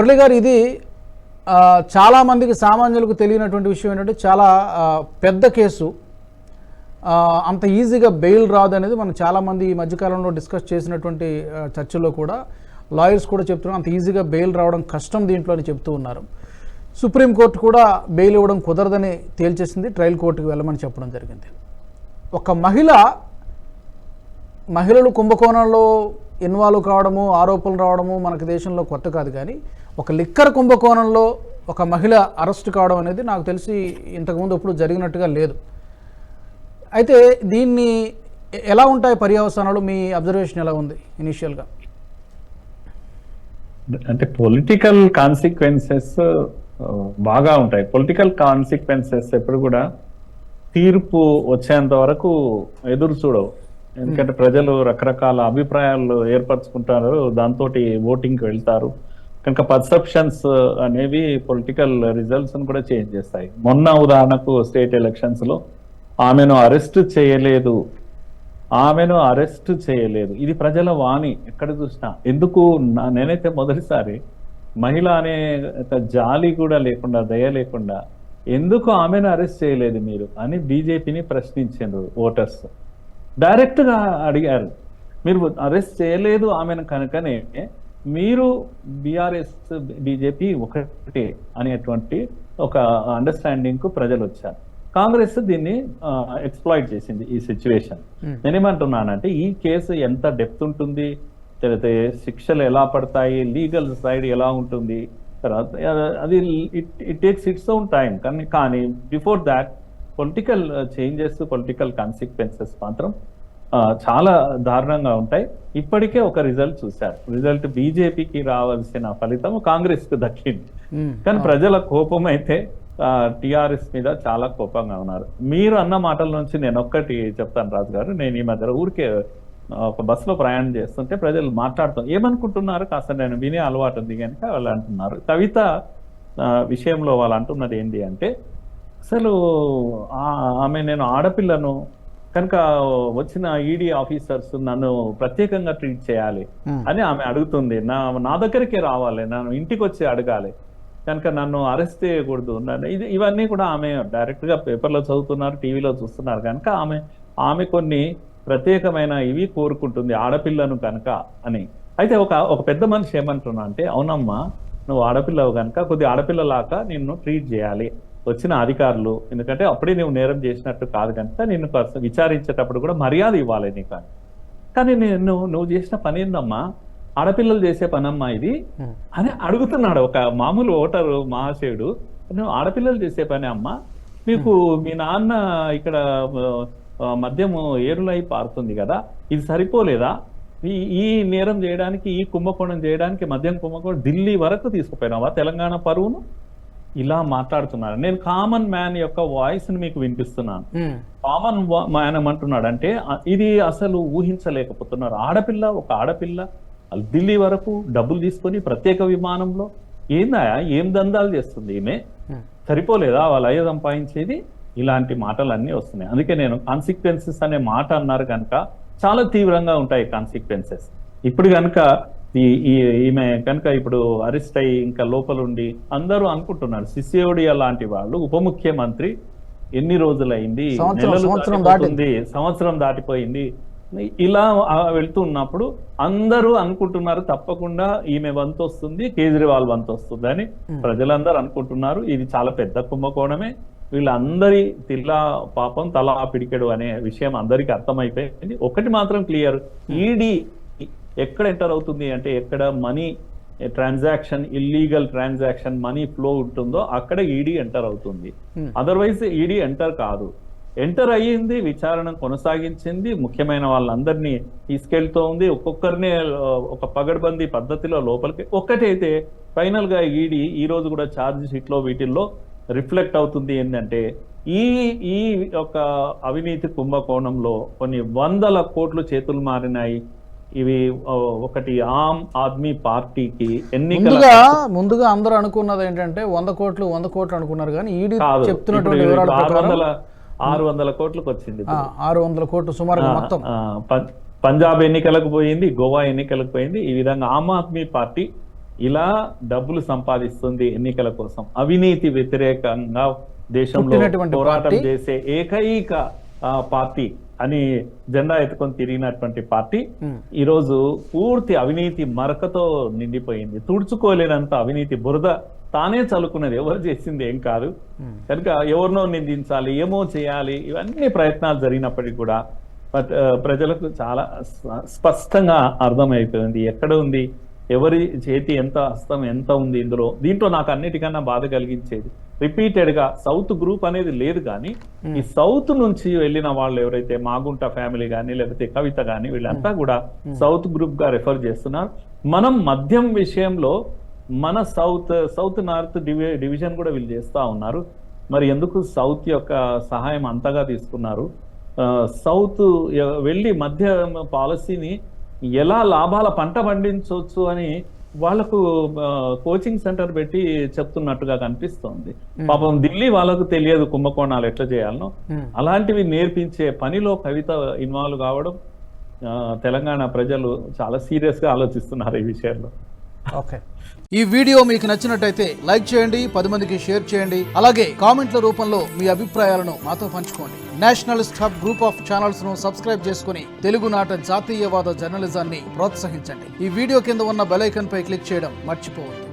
మురళి గారు, ఇది చాలామందికి సామాన్యులకు తెలియనటువంటి విషయం ఏంటంటే చాలా పెద్ద కేసు. అంత ఈజీగా బెయిల్ రాదు అనేది మనం చాలామంది ఈ మధ్యకాలంలో డిస్కస్ చేసినటువంటి చర్చల్లో కూడా లాయర్స్ కూడా చెప్తున్నారు. అంత ఈజీగా బెయిల్ రావడం కష్టం దీంట్లో అని చెప్తూ ఉన్నారు. సుప్రీంకోర్టు కూడా బెయిల్ ఇవ్వడం కుదరదని తేల్చేసింది, ట్రయల్ కోర్టుకు వెళ్ళమని చెప్పడం జరిగింది. ఒక మహిళలు కుంభకోణంలో ఇన్వాల్వ్ కావడము, ఆరోపణలు రావడము మనకు దేశంలో కొత్త కాదు. కానీ ఒక లిక్కర్ కుంభకోణంలో ఒక మహిళ అరెస్ట్ కావడం అనేది నాకు తెలిసి ఇంతకుముందు ఎప్పుడు జరిగినట్టుగా లేదు. అయితే దీన్ని ఎలా ఉంటాయి పర్యవసానాలు? మీ అబ్జర్వేషన్ ఎలా ఉంది ఇనిషియల్గా? అంటే పొలిటికల్ కాన్సిక్వెన్సెస్ బాగా ఉంటాయి. పొలిటికల్ కాన్సిక్వెన్సెస్ ఎప్పుడు కూడా తీర్పు వచ్చేంత వరకు ఎదురు చూడవు. ఎందుకంటే ప్రజలు రకరకాల అభిప్రాయాలు ఏర్పరచుకుంటారు, దాంతో ఓటింగ్కి వెళ్తారు. కనుక పర్సెప్షన్స్ అనేవి పొలిటికల్ రిజల్ట్స్ కూడా చేంజ్ చేస్తాయి. మొన్న ఉదాహరణకు స్టేట్ ఎలక్షన్స్ లో ఆమెను అరెస్ట్ చేయలేదు, ఇది ప్రజల వాణి ఎక్కడ చూసినా. ఎందుకు నేనైతే మొదటిసారి మహిళ అనే జాలి కూడా లేకుండా, దయ లేకుండా ఎందుకు ఆమెను అరెస్ట్ చేయలేదు మీరు అని బీజేపీని ప్రశ్నించారు ఓటర్స్. డైరెక్ట్ గా అడిగారు, మీరు అరెస్ట్ చేయలేదు ఆమెను కనుకనే మీరు బీఆర్ఎస్ బీజేపీ ఒకటే అనేటువంటి ఒక అండర్స్టాండింగ్ కు ప్రజలు వచ్చారు. కాంగ్రెస్ దీన్ని ఎక్స్ప్లాయిట్ చేసింది ఈ సిచ్యువేషన్. నేనేమంటున్నానంటే ఈ కేసు ఎంత డెప్త్ ఉంటుంది, లేకపోతే శిక్షలు ఎలా పడతాయి, లీగల్ సైడ్ ఎలా ఉంటుంది, తర్వాత అది it takes its own time. కానీ before that political changes, political consequences మాత్రం చాలా దారుణంగా ఉంటాయి. ఇప్పటికే ఒక రిజల్ట్ చూశారు. రిజల్ట్ బీజేపీకి రావాల్సిన ఫలితం కాంగ్రెస్ కు దక్కింది. కానీ ప్రజల కోపం అయితే టిఆర్ఎస్ మీద చాలా కోపంగా ఉన్నారు. మీరు అన్న మాటల నుంచి నేను ఒక్కటి చెప్తాను రాజు గారు. నేను ఈ మధ్య ఊరికే ఒక బస్సులో ప్రయాణం చేస్తుంటే ప్రజలు మాట్లాడుతాం, ఏమనుకుంటున్నారు కాస్త నేను వినే అలవాటు ఉంది కనుక వాళ్ళు అంటున్నారు. కవిత విషయంలో వాళ్ళు అంటున్నది ఏంటి అంటే, అసలు ఆమె నేను ఆడపిల్లను కనుక వచ్చిన ఈడీ ఆఫీసర్స్ నన్ను ప్రత్యేకంగా ట్రీట్ చేయాలి అని ఆమె అడుగుతుంది. నా దగ్గరికే రావాలి, నన్ను ఇంటికి వచ్చి అడగాలి, కనుక నన్ను అరెస్ట్ చేయకూడదు. ఇవన్నీ కూడా ఆమె డైరెక్ట్ గా పేపర్లో చదువుతున్నారు, టీవీలో చూస్తున్నారు. కనుక ఆమె కొన్ని ప్రత్యేకమైన ఇవి కోరుకుంటుంది ఆడపిల్లను కనుక అని. అయితే ఒక పెద్ద మనిషి ఏమంటున్నా అంటే, అవునమ్మా నువ్వు ఆడపిల్లవు కనుక కొద్ది ఆడపిల్లలాగా నిన్ను ట్రీట్ చేయాలి వచ్చిన అధికారులు, ఎందుకంటే అప్పుడే నువ్వు నేరం చేసినట్టు కాదు కనుక నిన్ను విచారించేటప్పుడు కూడా మర్యాద ఇవ్వాలి నీకు. కానీ నువ్వు చేసిన పని ఏందమ్మా, ఆడపిల్లలు చేసే పనమ్మా ఇది అని అడుగుతున్నాడు ఒక మామూలు ఓటరు మహాశయుడు. నువ్వు ఆడపిల్లలు చేసే పని అమ్మా, మీకు మీ నాన్న ఇక్కడ మద్యము ఏరులై పారుతుంది కదా, ఇది సరిపోలేదా? ఈ నేరం చేయడానికి, ఈ కుంభకోణం చేయడానికి, మద్యం కుంభకోణం ఢిల్లీ వరకు తీసుకుపోయినావా తెలంగాణ పరువును? ఇలా మాట్లాడుతున్నారు. నేను కామన్ మ్యాన్ యొక్క వాయిస్ ని మీకు వినిపిస్తున్నాను. కామన్ మ్యాన్ ఏమంటున్నాడు అంటే, ఇది అసలు ఊహించలేకపోతున్నారు. ఒక ఆడపిల్ల ఢిల్లీ వరకు డబ్బులు తీసుకొని ప్రత్యేక విమానంలో ఏం దందాలు చేస్తుంది ఈమె, సరిపోలేదా వాళ్ళ అయ్య సంపాదించేది? ఇలాంటి మాటలన్నీ వస్తున్నాయి. అందుకే నేను కాన్సిక్వెన్సెస్ అనే మాట అన్నారు కనుక చాలా తీవ్రంగా ఉంటాయి కాన్సిక్వెన్సెస్. ఇప్పుడు కనుక ఈమె కనుక ఇప్పుడు అరెస్ట్ అయ్యి ఇంకా లోపలుండి అందరూ అనుకుంటున్నారు సిసోడియా లాంటి వాళ్ళు ఉప ముఖ్యమంత్రి ఎన్ని రోజులైంది, సంవత్సరం దాటిపోయింది, ఇలా వెళ్తున్నప్పుడు అందరూ అనుకుంటున్నారు తప్పకుండా ఈమె వంతు వస్తుంది, కేజ్రీవాల్ వంతు వస్తుంది అని ప్రజలందరూ అనుకుంటున్నారు. ఇది చాలా పెద్ద కుంభకోణమే, వీళ్ళందరి పాపం తలా పిడికెడు అనే విషయం అందరికీ అర్థమైపోయింది. ఒకటి మాత్రం క్లియర్, ఈడీ ఎక్కడ ఎంటర్ అవుతుంది అంటే, ఎక్కడ money transaction, illegal transaction, money flow ఉంటుందో అక్కడ ఈడీ ఎంటర్ అవుతుంది. అదర్వైజ్ ఈడీ ఎంటర్ కాదు. ఎంటర్ అయ్యింది, విచారణ కొనసాగించింది, ముఖ్యమైన వాళ్ళందరినీ తీసుకెళ్తూ ఉంది, ఒక్కొక్కరినే ఒక పగడ్బందీ పద్ధతిలో లోపలికి. ఒక్కటైతే ఫైనల్ గా ఈడీ ఈ రోజు కూడా ఛార్జ్ షీట్ లో వీటిల్లో రిఫ్లెక్ట్ అవుతుంది ఏంటంటే, ఈ ఒక అవినీతి కుంభకోణంలో కొన్ని 100 కోట్లు చేతులు మారినాయి. ఇవి ఒకటి ఆమ్ ఆద్మీ పార్టీకి ముందుగా అందరూ అనుకున్నది ఏంటంటే 100 కోట్లు అనుకున్నారు, కానీ ఈడీ చెప్తున్నటువంటి వివరాల ప్రకారం 600 కోట్లకు వచ్చింది. 600 కోట్లు సుమారుగా మొత్తం. పంజాబ్ ఎన్నికలకు పోయింది, గోవా ఎన్నికలకు పోయింది. ఈ విధంగా ఆమ్ ఆద్మీ పార్టీ ఇలా డబ్బులు సంపాదిస్తుంది ఎన్నికల కోసం, అవినీతి వ్యతిరేకంగా దేశంలో పుట్టినటువంటి పోరాటం పార్టీ. చేసే ఏకైక పార్టీ అని జెండా ఎత్తుకొని తిరిగినటువంటి పార్టీ ఈరోజు పూర్తి అవినీతి మరకతో నిండిపోయింది. తుడుచుకోలేనంత అవినీతి బురద తానే చల్లుకున్నది, ఎవరు చేసింది ఏం కాదు. కనుక ఎవరినో నిందించాలి, ఏమో చేయాలి, ఇవన్నీ ప్రయత్నాలు జరిగినప్పటికీ కూడా ప్రజలకు చాలా స్పష్టంగా అర్థమైపోయింది ఎక్కడ ఉంది, ఎవరి చేతి ఎంత, హస్తం ఎంత ఉంది ఇందులో. దీంట్లో నాకు అన్నిటికన్నా బాధ కలిగించేది రిపీటెడ్ గా సౌత్ గ్రూప్ అనేది లేదు, కానీ ఈ సౌత్ నుంచి వెళ్ళిన వాళ్ళు ఎవరైతే మాగుంట ఫ్యామిలీ కానీ లేకపోతే కవిత కానీ వీళ్ళంతా కూడా సౌత్ గ్రూప్ గా రెఫర్ చేస్తున్నారు. మనం మద్యం విషయంలో మన సౌత్ నార్త్ డివిజన్ కూడా వీళ్ళు చేస్తా ఉన్నారు. మరి ఎందుకు సౌత్ యొక్క సహాయం అంతగా తీసుకున్నారు? సౌత్ వెళ్ళి మధ్య పాలసీని ఎలా లాభాల పంట పండించవచ్చు అని వాళ్ళకు కోచింగ్ సెంటర్ పెట్టి చెప్తున్నట్టుగా కనిపిస్తోంది. పాపం ఢిల్లీ వాళ్ళకు తెలియదు కుంభకోణాలు ఎట్లా చేయాలనో, అలాంటివి నేర్పించే పనిలో కవిత ఇన్వాల్వ్ కావడం తెలంగాణ ప్రజలు చాలా సీరియస్ గా ఆలోచిస్తున్నారు ఈ విషయంలో. ఓకే, ఈ వీడియో మీకు నచ్చినట్టయితే లైక్ చేయండి, 10 మందికి షేర్ చేయండి. అలాగే కామెంట్ల రూపంలో మీ అభిప్రాయాలను మాతో పంచుకోండి. Nationalist hub group of channels ను సబ్స్క్రైబ్ చేసుకుని తెలుగునాట జాతీయవాద జర్నలిజాన్ని ప్రోత్సహించండి. ఈ వీడియో కింద ఉన్న బెల్ ఐకాన్ పై క్లిక్ చేయడం మర్చిపోవద్దు.